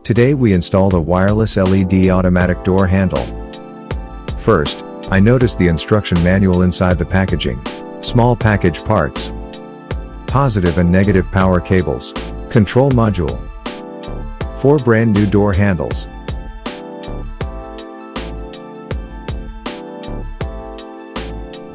Today we installed a wireless LED automatic door handle. First, I noticed the instruction manual inside the packaging. Small package parts. Positive and negative power cables. Control module. 4 brand new door handles.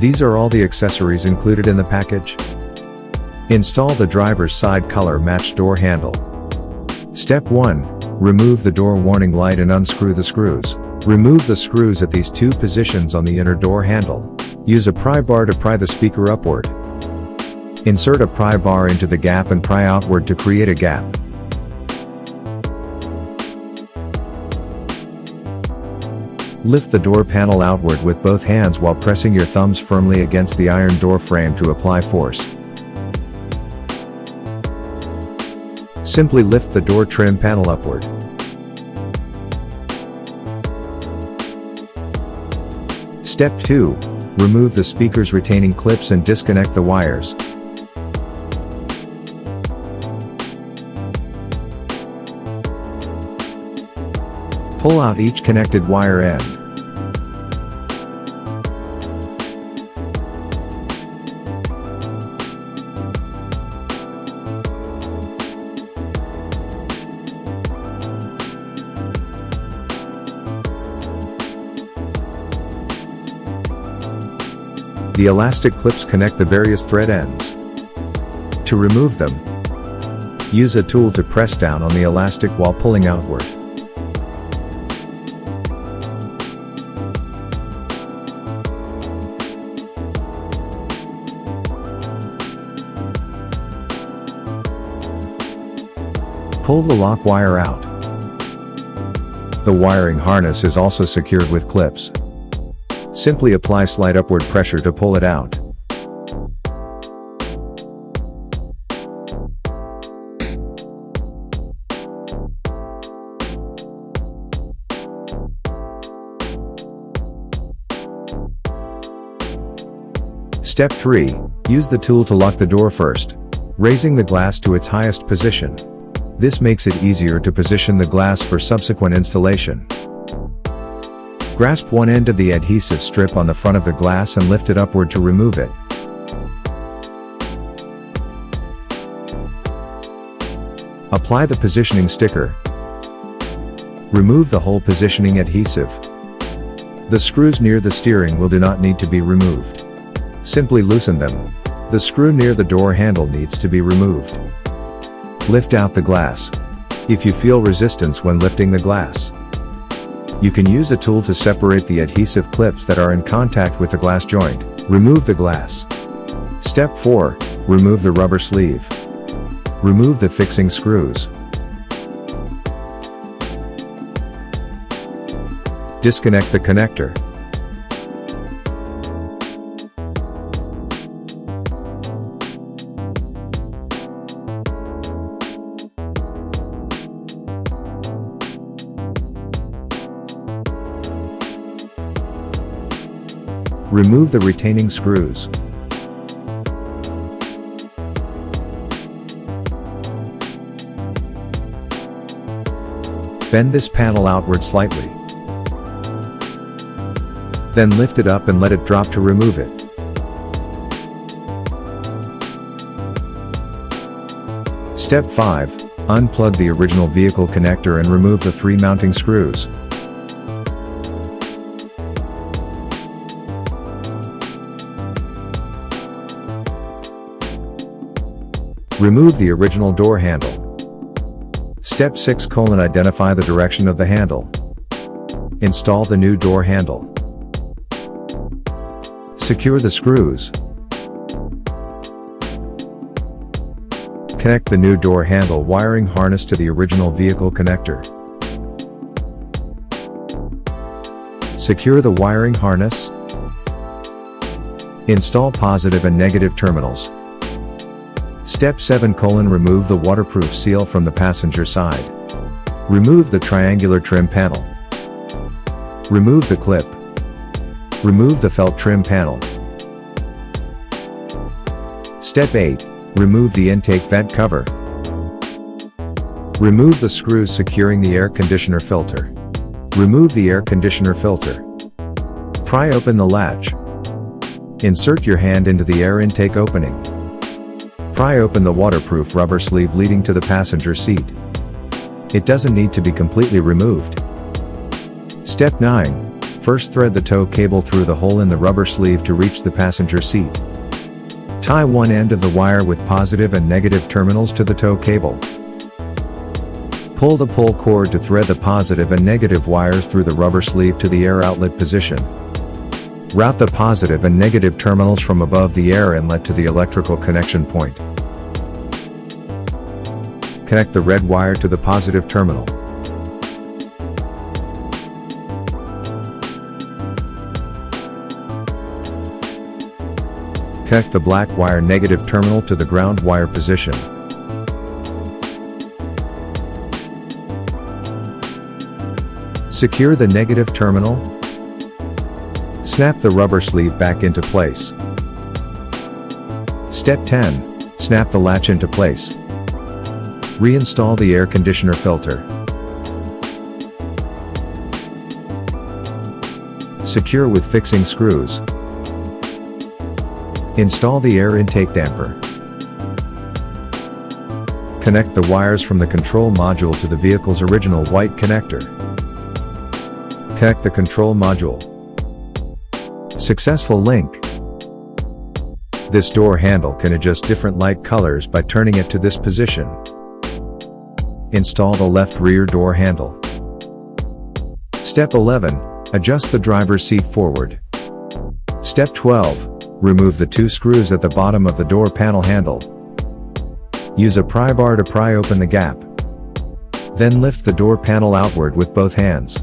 These are all the accessories included in the package. Install the driver's side color matched door handle. Step 1. Remove the door warning light and unscrew the screws. Remove the screws at these 2 positions on the inner door handle. Use a pry bar to pry the speaker upward. Insert a pry bar into the gap and pry outward to create a gap. Lift the door panel outward with both hands while pressing your thumbs firmly against the iron door frame to apply force. Simply lift the door trim panel upward. Step 2. Remove the speaker's retaining clips and disconnect the wires. Pull out each connected wire end. The elastic clips connect the various thread ends. To remove them, use a tool to press down on the elastic while pulling outward. Pull the lock wire out. The wiring harness is also secured with clips. Simply apply slight upward pressure to pull it out. Step 3. Use the tool to lock the door first, raising the glass to its highest position. This makes it easier to position the glass for subsequent installation. Grasp one end of the adhesive strip on the front of the glass and lift it upward to remove it. Apply the positioning sticker. Remove the whole positioning adhesive. The screws near the steering wheel do not need to be removed. Simply loosen them. The screw near the door handle needs to be removed. Lift out the glass. If you feel resistance when lifting the glass, you can use a tool to separate the adhesive clips that are in contact with the glass joint. Remove the glass. Step 4. Remove the rubber sleeve. Remove the fixing screws. Disconnect the connector. Remove the retaining screws. Bend this panel outward slightly. Then lift it up and let it drop to remove it. Step 5. Unplug the original vehicle connector and remove the 3 mounting screws. Remove the original door handle. Step 6: Identify the direction of the handle. Install the new door handle. Secure the screws. Connect the new door handle wiring harness to the original vehicle connector. Secure the wiring harness. Install positive and negative terminals. Step 7: Remove the waterproof seal from the passenger side. Remove the triangular trim panel. Remove the clip. Remove the felt trim panel. Step 8: Remove the intake vent cover. Remove the screws securing the air conditioner filter. Remove the air conditioner filter. Pry open the latch. Insert your hand into the air intake opening. Pry open the waterproof rubber sleeve leading to the passenger seat. It doesn't need to be completely removed. Step 9. First thread the tow cable through the hole in the rubber sleeve to reach the passenger seat. Tie one end of the wire with positive and negative terminals to the tow cable. Pull the pull cord to thread the positive and negative wires through the rubber sleeve to the air outlet position. Route the positive and negative terminals from above the air inlet to the electrical connection point. Connect the red wire to the positive terminal. Connect the black wire negative terminal to the ground wire position. Secure the negative terminal. Snap the rubber sleeve back into place. Step 10. Snap the latch into place. Reinstall the air conditioner filter. Secure with fixing screws. Install the air intake damper. Connect the wires from the control module to the vehicle's original white connector. Connect the control module. Successful link. This door handle can adjust different light colors by turning it to this position. Install the left rear door handle. Step 11. Adjust the driver's seat forward. Step 12. Remove the 2 screws at the bottom of the door panel handle. Use a pry bar to pry open the gap. Then lift the door panel outward with both hands.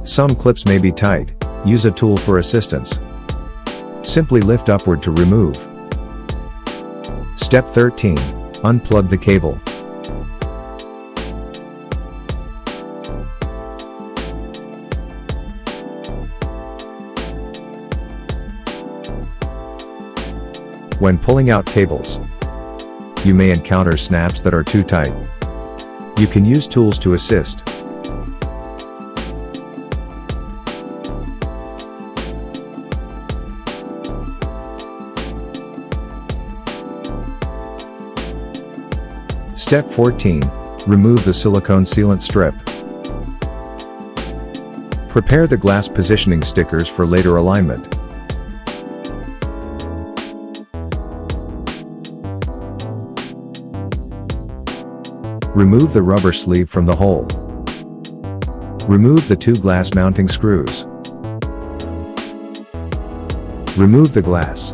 Some clips may be tight. Use a tool for assistance. Simply lift upward to remove. Step 13. Unplug the cable. When pulling out cables, you may encounter snaps that are too tight. You can use tools to assist. Step 14. Remove the silicone sealant strip. Prepare the glass positioning stickers for later alignment. Remove the rubber sleeve from the hole. Remove the 2 glass mounting screws. Remove the glass.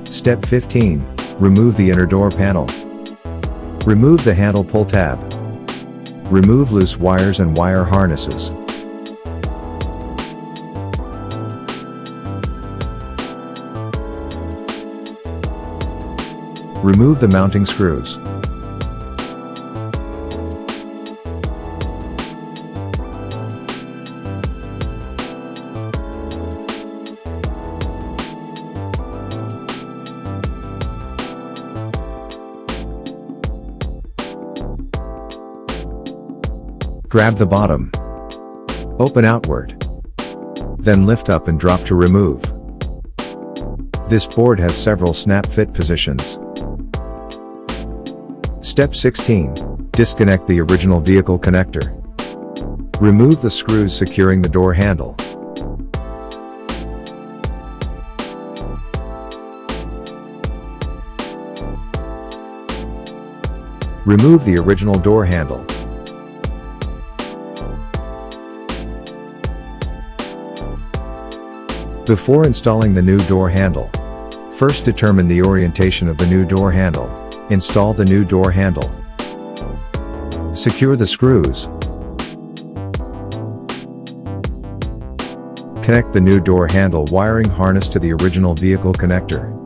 Step 15. Remove the inner door panel. Remove the handle pull tab. Remove loose wires and wire harnesses. Remove the mounting screws. Grab the bottom. Open outward. Then lift up and drop to remove. This board has several snap fit positions. Step 16. Disconnect the original vehicle connector. Remove the screws securing the door handle. Remove the original door handle. Before installing the new door handle, first determine the orientation of the new door handle. Install the new door handle. Secure the screws. Connect the new door handle wiring harness to the original vehicle connector.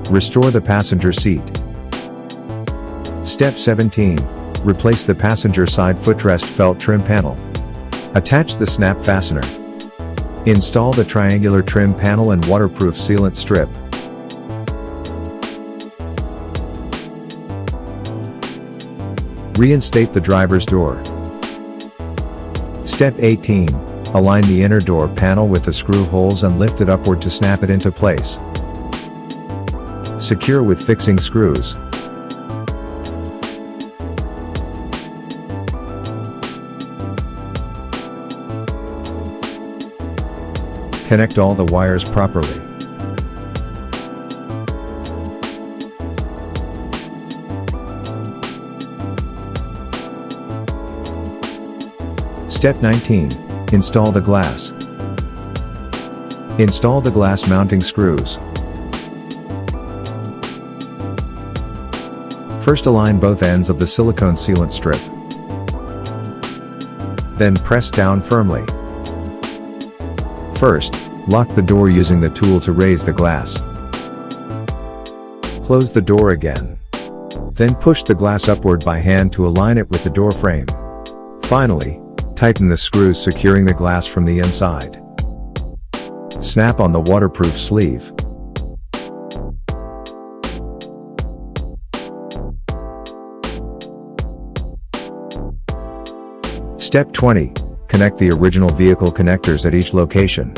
Restore the passenger seat. Step 17. Replace the passenger side footrest felt trim panel. Attach the snap fastener. Install the triangular trim panel and waterproof sealant strip. Reinstate the driver's door. Step 18. Align the inner door panel with the screw holes and lift it upward to snap it into place. Secure with fixing screws. Connect all the wires properly. Step 19. Install the glass. Install the glass mounting screws. First align both ends of the silicone sealant strip. Then press down firmly. First, lock the door using the tool to raise the glass. Close the door again. Then push the glass upward by hand to align it with the door frame. Finally, tighten the screws securing the glass from the inside. Snap on the waterproof sleeve. Step 20. Connect the original vehicle connectors at each location.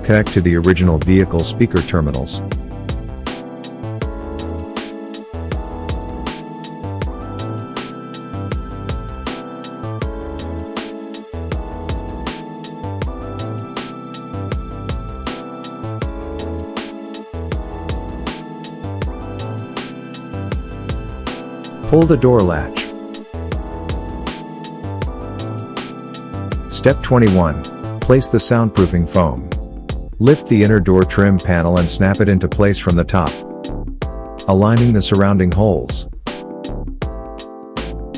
Connect to the original vehicle speaker terminals. Pull the door latch. Step 21. Place the soundproofing foam. Lift the inner door trim panel and snap it into place from the top, aligning the surrounding holes.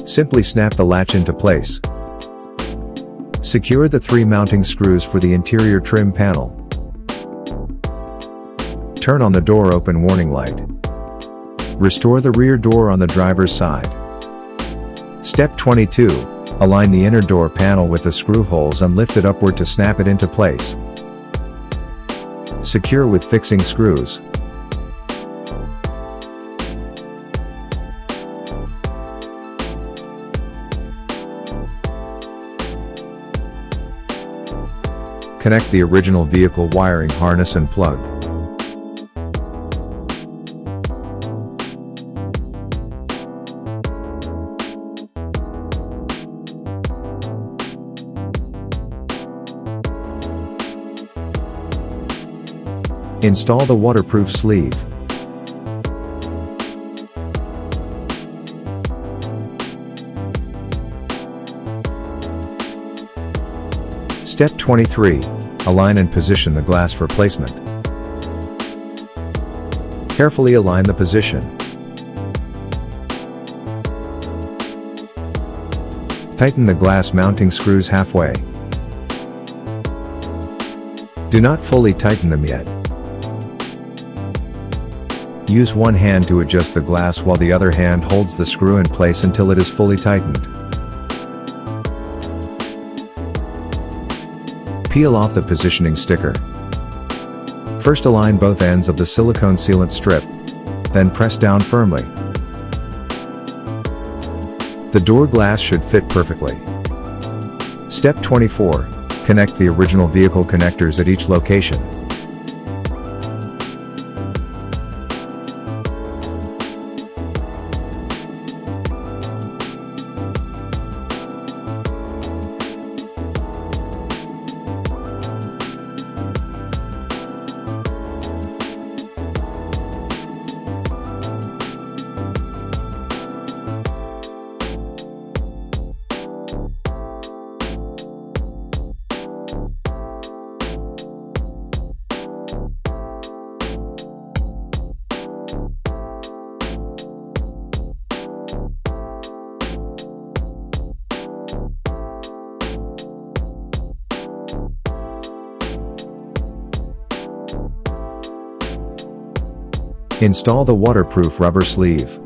Simply snap the latch into place. Secure the 3 mounting screws for the interior trim panel. Turn on the door open warning light. Restore the rear door on the driver's side. Step 22. Align the inner door panel with the screw holes and lift it upward to snap it into place. Secure with fixing screws. Connect the original vehicle wiring harness and plug. Install the waterproof sleeve. Step 23. Align and position the glass for placement. Carefully align the position. Tighten the glass mounting screws halfway. Do not fully tighten them yet. Use one hand to adjust the glass while the other hand holds the screw in place until it is fully tightened. Peel off the positioning sticker. First align both ends of the silicone sealant strip, then press down firmly. The door glass should fit perfectly. Step 24. Connect the original vehicle connectors at each location. Install the waterproof rubber sleeve.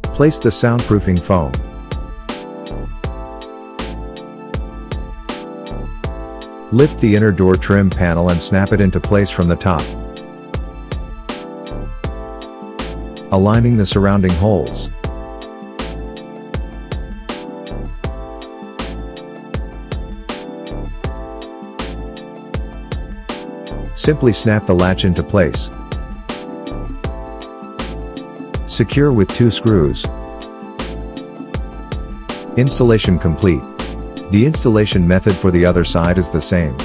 Place the soundproofing foam. Lift the inner door trim panel and snap it into place from the top, aligning the surrounding holes. Simply snap the latch into place. Secure with 2 screws. Installation complete. The installation method for the other side is the same.